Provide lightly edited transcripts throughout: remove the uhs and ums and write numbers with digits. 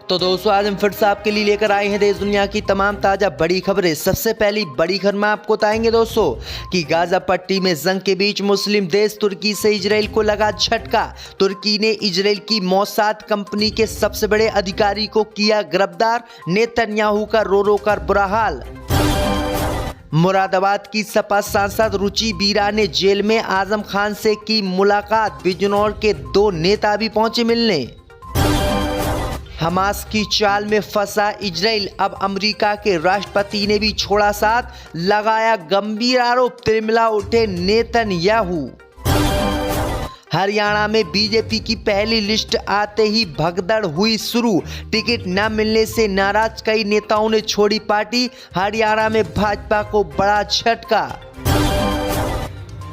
तो दोस्तों आज हम फिर से आपके लिए लेकर आए हैं देश दुनिया की तमाम ताजा बड़ी खबरें। सबसे पहली बड़ी खबर में आपको बताएंगे दोस्तों कि गाजा पट्टी में जंग के बीच मुस्लिम देश तुर्की से इजराइल को लगा झटका। तुर्की ने इजराइल की मोसाद कंपनी के सबसे बड़े अधिकारी को किया गिरफ्तार। नेतन्याहू का रो रो कर बुरा हाल। मुरादाबाद की सपा सांसद रुचि बीरा ने जेल में आजम खान से की मुलाकात। बिजनौर के दो नेता भी पहुंचे मिलने। हमास की चाल में फंसा इजराइल, अब अमेरिका के राष्ट्रपति ने भी छोड़ा साथ, लगाया गंभीर आरोप, तिलमिला उठे नेतन्याहू। हरियाणा में बीजेपी की पहली लिस्ट आते ही भगदड़ हुई शुरू। टिकट न मिलने से नाराज कई नेताओं ने छोड़ी पार्टी। हरियाणा में भाजपा को बड़ा झटका।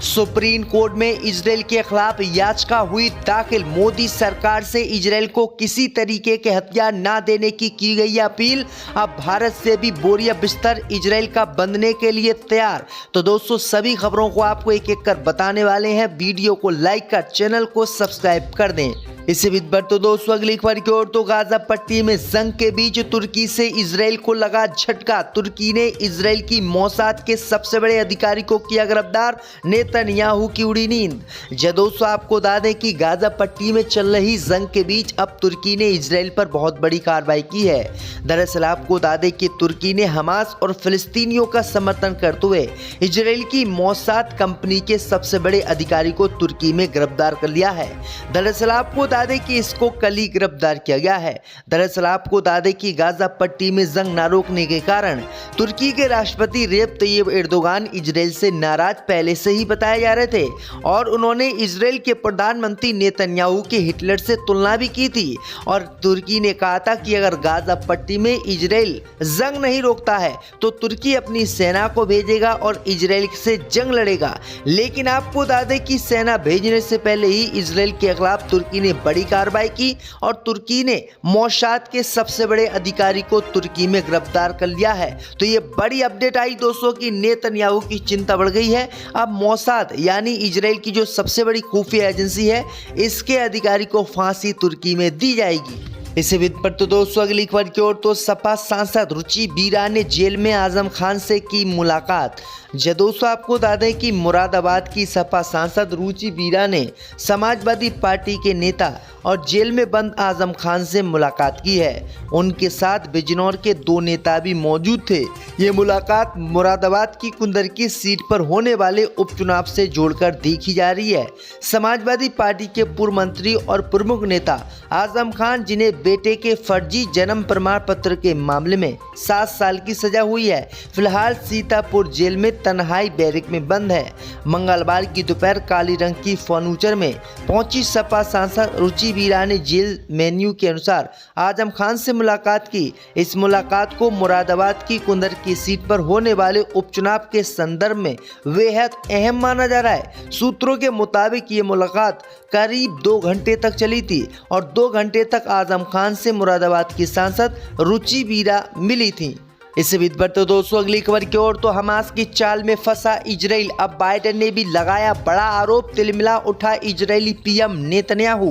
सुप्रीम कोर्ट में इजराइल के खिलाफ याचिका हुई दाखिल। मोदी सरकार से इजराइल को किसी तरीके के हथियार न देने की गई अपील। अब भारत से भी बोरिया बिस्तर इजराइल का बंधने के लिए तैयार। तो दोस्तों सभी खबरों को आपको एक एक कर बताने वाले हैं। वीडियो को लाइक कर चैनल को सब्सक्राइब कर दें। इससे भी बढ़ तो दोस्तों अगली खबर की ओर तो गाजा पट्टी में जंग के बीच तुर्की से इजराइल को लगा झटका। तुर्की ने इजराइल की मोसाद के सबसे बड़े अधिकारी को किया गिरफ्तार। नेतन्याहू की उड़ी नींद। दोस्तों आपको बता दें कि गाजा पट्टी में चल रही जंग के बीच अब तुर्की ने इजराइल पर बहुत बड़ी कार्रवाई की है। दरअसल आपको बता दें कि तुर्की ने हमास और फिलिस्तीनियों का समर्थन करते हुए इजराइल की मोसाद कंपनी के सबसे बड़े अधिकारी को तुर्की में गिरफ्तार कर लिया है। दरअसल आपको बता दें कि इसको कल ही गिरफ्तार किया गया है। दरअसल आपको बता दें कि गाजा पट्टी में जंग न रोकने के कारण तुर्की के राष्ट्रपति रेप तैयब एर्दोगान इजराइल से नाराज पहले से ही बताए जा रहे थे और उन्होंने इजराइल के प्रधानमंत्री नेतन्याहू के हिटलर से तुलना भी की थी। और तुर्की ने कहा था कि अगर गाजा पट्टी में इजराइल जंग नहीं रोकता है तो तुर्की अपनी सेना को भेजेगा और इजराइल से जंग लड़ेगा। लेकिन आपको बता दें कि सेना भेजने से पहले ही इजराइल के खिलाफ तुर्की ने बड़ी कार्रवाई की और तुर्की ने मोसाद के सबसे बड़े अधिकारी को तुर्की में गिरफ्तार कर लिया है। तो ये बड़ी अपडेट आई दोस्तों कि नेतन्याहू की चिंता बढ़ गई है। अब मोसाद यानी इजराइल की जो सबसे बड़ी खुफिया एजेंसी है, इसके अधिकारी को फांसी तुर्की में दी जाएगी। इसी विद पर तो दोस्तों अगली खबर की ओर तो सपा सांसद रुचि बीरा ने जेल में आजम खान से की मुलाकात। दोस्तों आपको बता दें कि मुरादाबाद की सपा सांसद रुचि बीरा ने समाजवादी पार्टी के नेता और जेल में बंद आजम खान से मुलाकात की है। उनके साथ बिजनौर के दो नेता भी मौजूद थे। ये मुलाकात मुरादाबाद की कुंदरकी सीट पर होने वाले उपचुनाव से जोड़कर देखी जा रही है। समाजवादी पार्टी के पूर्व मंत्री और प्रमुख नेता आजम खान, जिन्हें बेटे के फर्जी जन्म प्रमाण पत्र के मामले में 7 साल की सजा हुई है, फिलहाल सीतापुर जेल में तन्हाई बैरक में बंद है। मंगलवार की दोपहर काली रंग की फर्नीचर में पहुंची सपा सांसद रुचि बीरा ने जेल मेन्यू के अनुसार आजम खान से मुलाकात की। इस मुलाकात को मुरादाबाद की कुंदर की सीट पर होने वाले उपचुनाव के संदर्भ में बेहद अहम माना जा रहा है। सूत्रों के मुताबिक ये मुलाकात करीब 2 घंटे तक चली थी और 2 घंटे तक आजम खान से मुरादाबाद की सांसद रुचि बीरा मिली थी। इससे भी बढ़ तो दोस्तों अगली खबर की ओर तो हमास की चाल में फंसा इजराइल, अब बाइडेन ने भी लगाया बड़ा आरोप, तिलमिला उठा इजरायली पीएम नेतन्याहू।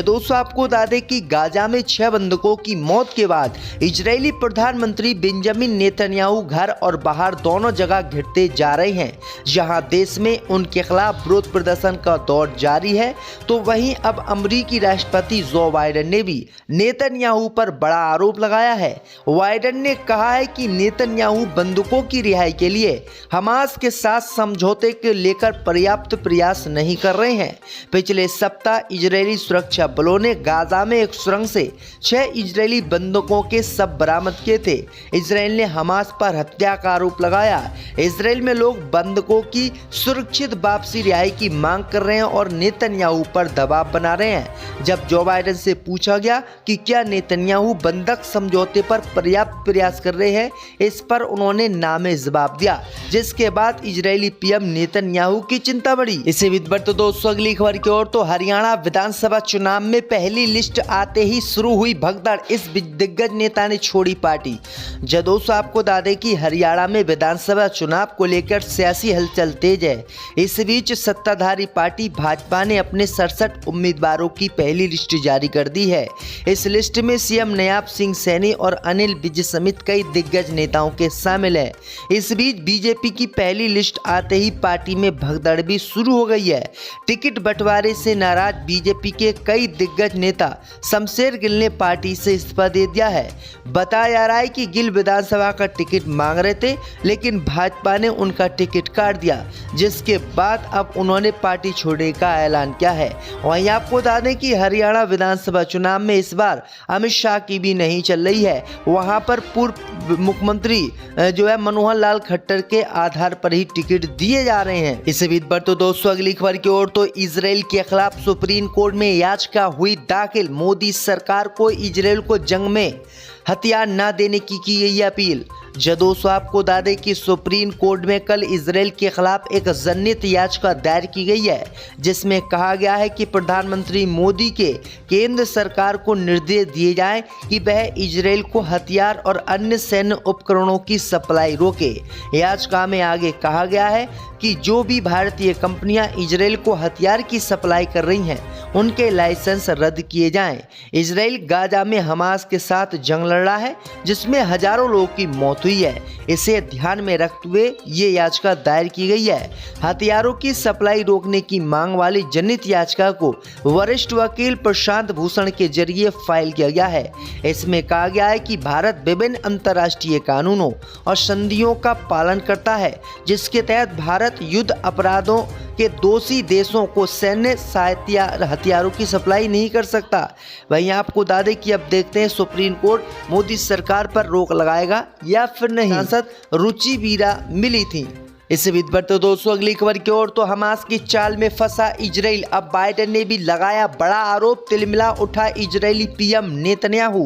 दोस्तों आपको बता दें कि गाजा में 6 बंधकों की मौत के बाद इजरायली प्रधानमंत्री बेंजामिन नेतन्याहू घर और बाहर दोनों जगह घिरते जा रहे हैं। जहां देश में उनके खिलाफ विरोध प्रदर्शन का दौर जारी है, तो वहीं अब अमेरिकी राष्ट्रपति जो बाइडेन ने भी नेतन्याहू पर बड़ा आरोप लगाया है। बाइडेन ने कहा कि नेतन्याहू बंदूकों की रिहाई के लिए हमास के साथ समझौते को लेकर पर्याप्त प्रयास नहीं कर रहे हैं। पिछले सप्ताह इजरायली सुरक्षा बलों ने गाजा में एक सुरंग से 6 इजरायली बंदूकों के शव बरामद किए थे। इजरायल ने हमास पर हत्या का आरोप लगाया। इजरायल में लोग बंदूकों की सुरक्षित वापसी रिहाई की मांग कर रहे हैं और नेतन्याहू पर दबाव बना रहे हैं। जब जो बाइडेन से पूछा गया कि क्या नेतन्याहू बंधक समझौते पर पर्याप्त प्रयास कर रहे रहे हैं, इस पर उन्होंने नामे जवाब दिया, जिसके बाद इजरायली पीएम नेतन्याहू की चिंता बढ़ी। इसी बीच बढ़ते दोस्तों अगली खबर की ओर, तो हरियाणा विधानसभा चुनाव में पहली लिस्ट आते ही शुरू हुई भगदड़, इस दिग्गज नेता ने छोड़ी पार्टी। दोस्तों आपको बता दें कि हरियाणा में विधानसभा चुनाव को लेकर सियासी हलचल तेज है। इस बीच सत्ताधारी पार्टी भाजपा ने अपने 67 उम्मीदवारों की पहली लिस्ट जारी कर दी है। इस लिस्ट में सीएम नयाब सिंह सैनी और अनिल विज समेत कई दिग्गज नेताओं के शामिल हैं। इस बीच बीजेपी की पहली लिस्ट आते ही पार्टी में भगदड़ भी शुरू हो गई है। टिकट बंटवारे से नाराज बीजेपी के कई दिग्गज नेता शमशेर गिल ने पार्टी से इस्तीफा दे दिया है। बताया जा रहा है कि गिल विधानसभा का टिकट मांग रहे थे, लेकिन भाजपा ने उनका टिकट काट दिया, जिसके बाद अब उन्होंने पार्टी छोड़ने का ऐलान किया है। वहीं आपको बता दें कि हरियाणा विधानसभा चुनाव में इस बार अमित शाह की भी नहीं चल रही है। वहां पर पूर्व मुख्यमंत्री मनोहर लाल खट्टर के आधार पर ही टिकट दिए जा रहे हैं। इसी बीच पर तो दोस्तों अगली खबर की ओर, तो इजराइल के खिलाफ सुप्रीम कोर्ट में याचिका हुई दाखिल, मोदी सरकार को इजराइल को जंग में हथियार न देने की गई अपील। दोस्तों आपको बता दें कि सुप्रीम कोर्ट में कल इजराइल के खिलाफ एक जनहित याचिका दायर की गई है, जिसमें कहा गया है कि प्रधानमंत्री मोदी के केंद्र सरकार को निर्देश दिए जाएं कि वह इजराइल को हथियार और अन्य सैन्य उपकरणों की सप्लाई रोके। याचिका में आगे कहा गया है कि जो भी भारतीय कंपनियां इजराइल को हथियार की सप्लाई कर रही हैं, उनके लाइसेंस रद्द किए जाएं। इजराइल गाजा में हमास के साथ जंग लड़ रहा है, जिसमें हजारों लोगों की मौत हुई है। इसे ध्यान में रखते हुए ये याचिका दायर की गई है। हथियारों की सप्लाई रोकने की मांग वाली जनहित याचिका को वरिष्ठ वकील प्रशांत भूषण के जरिए फाइल किया गया है। इसमें कहा गया है कि भारत विभिन्न अंतर्राष्ट्रीय कानूनों और संधियों का पालन करता है, जिसके तहत भारत युद्ध अपराधों के दोषी देशों को सैन्य सहायता हथियारों की सप्लाई नहीं कर सकता। वहीं आपको बता दें कि अब देखते हैं सुप्रीम कोर्ट मोदी सरकार पर रोक लगाएगा या फिर नहीं। सांसद रुचि वीरा मिली थी। इससे बीच बढ़ते दोस्तों अगली खबर की ओर, तो हमास की चाल में फंसा इजराइल, अब बाइडेन ने भी लगाया बड़ा आरोप, तिलमिला उठा इजरायली पीएम नेतन्याहू।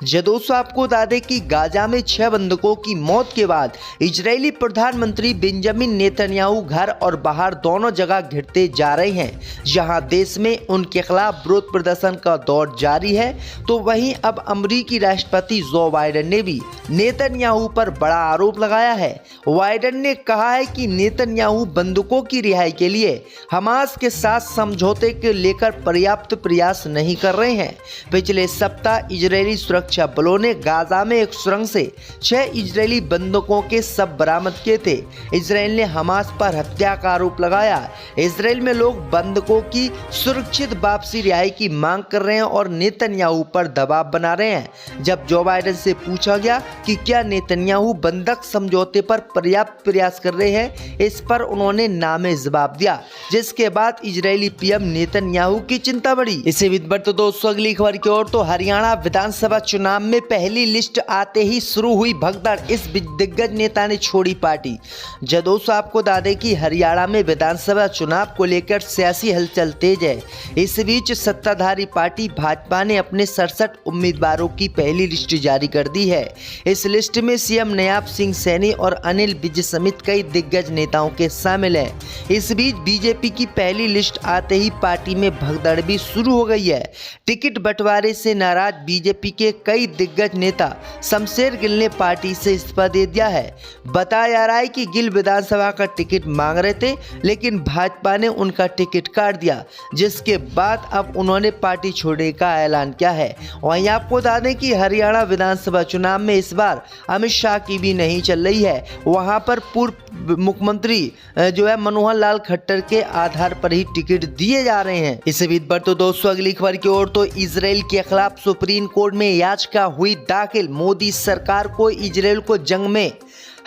दोस्तों आपको बता दें कि गाजा में 6 बंधकों की मौत के बाद इजरायली प्रधानमंत्री बेंजामिन नेतन्याहू घर और बाहर दोनों जगह घिरते जा रहे हैं। जहां देश में उनके खिलाफ विरोध प्रदर्शन का दौर जारी है, तो वहीं अब अमेरिकी राष्ट्रपति जो बाइडेन ने भी नेतन्याहू पर बड़ा आरोप लगाया है। बाइडेन ने कहा है कि नेतन्याहू बंदूकों की रिहाई के लिए हमास के साथ समझौते को लेकर पर्याप्त प्रयास नहीं कर रहे हैं। पिछले सप्ताह इजरायली सुरक्षा बलों ने गाजा में एक सुरंग से 6 इजरायली बंदूकों के शव बरामद किए थे। इजरायल ने हमास पर हत्या का आरोप लगाया। इजरायल में लोग बंदूकों की सुरक्षित वापसी रिहाई की मांग कर रहे हैं और नेतन्याहू पर दबाव बना रहे हैं। जब जो बाइडेन से पूछा गया कि क्या नेतन्याहू बंधक समझौते पर पर्याप्त प्रयास कर रहे हैं, इस पर उन्होंने नामे जवाब दिया, जिसके बाद इजरायली पीएम नेतन्याहू की चिंता बढ़ी। इसी बीच बढ़ते दोस्तों अगली खबर की ओर, तो हरियाणा विधानसभा चुनाव में पहली लिस्ट आते ही शुरू हुई भगदड़, इस दिग्गज नेता ने छोड़ी पार्टी। दोस्तों आपको बता दें कि हरियाणा में विधानसभा चुनाव को लेकर सियासी हलचल तेज है। इस बीच सत्ताधारी पार्टी भाजपा ने अपने 67 उम्मीदवारों की पहली लिस्ट जारी कर दी है। इस लिस्ट में सीएम नयाब सिंह सैनी और अनिल विज समेत कई दिग्गज नेताओं के शामिल हैं। इस बीच बीजेपी की पहली लिस्ट आते ही पार्टी में भगदड़ भी शुरू हो गई है। टिकट बंटवारे से नाराज बीजेपी के कई दिग्गज नेता शमशेर गिल ने पार्टी से इस्तीफा दे दिया है। बताया जा रहा है कि गिल विधानसभा का टिकट मांग रहे थे, लेकिन भाजपा ने उनका टिकट काट दिया, जिसके बाद अब उन्होंने पार्टी छोड़ने का ऐलान किया है। वहीं आपको बता दें कि हरियाणा विधानसभा चुनाव में इस बार अमित शाह की भी नहीं चल रही है। वहां पर पूर्व मुख्यमंत्री मनोहर लाल खट्टर के आधार पर ही टिकट दिए जा रहे हैं। इसी बीच बढ़ते दोस्तों अगली खबर की ओर, तो इजराइल के खिलाफ सुप्रीम कोर्ट में याचिका हुई दाखिल, मोदी सरकार को इजराइल को जंग में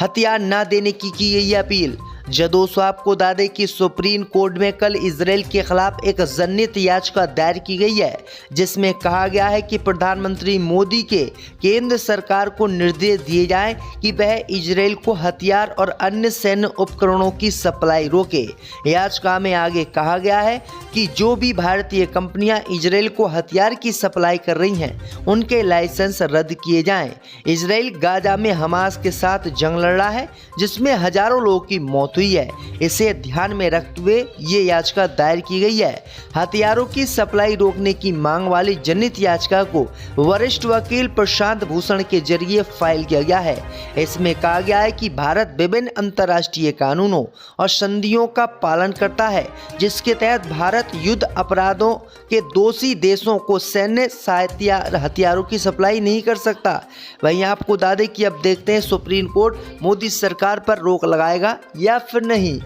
हथियार न देने की गई अपील। दोस्तों आपको बता दें कि सुप्रीम कोर्ट में कल इजराइल के खिलाफ एक जनहित याचिका दायर की गई है, जिसमें कहा गया है कि प्रधानमंत्री मोदी के केंद्र सरकार को निर्देश दिए जाएं कि वह इजराइल को हथियार और अन्य सैन्य उपकरणों की सप्लाई रोके। याचिका में आगे कहा गया है कि जो भी भारतीय कंपनियां इजराइल को हथियार की सप्लाई कर रही हैं, उनके लाइसेंस रद्द किए जाएं। इजराइल गाजा में हमास के साथ जंग लड़ रहा है, जिसमें हजारों लोगों की मौत हुई है। इसे ध्यान में रखते हुए ये याचिका दायर की गई है। हथियारों की सप्लाई रोकने की मांग वाली जनहित याचिका को वरिष्ठ वकील प्रशांत भूषण के जरिए फाइल किया गया है। इसमें कहा गया है कि भारत विभिन्न अंतर्राष्ट्रीय कानूनों और संधियों का पालन करता है, जिसके तहत भारत युद्ध अपराधों के दोषी देशों को सैन्य सहायता हथियारों की सप्लाई नहीं कर सकता। वहीं आपको बता दें कि अब देखते हैं सुप्रीम कोर्ट मोदी सरकार पर रोक लगाएगा या फिर नहीं।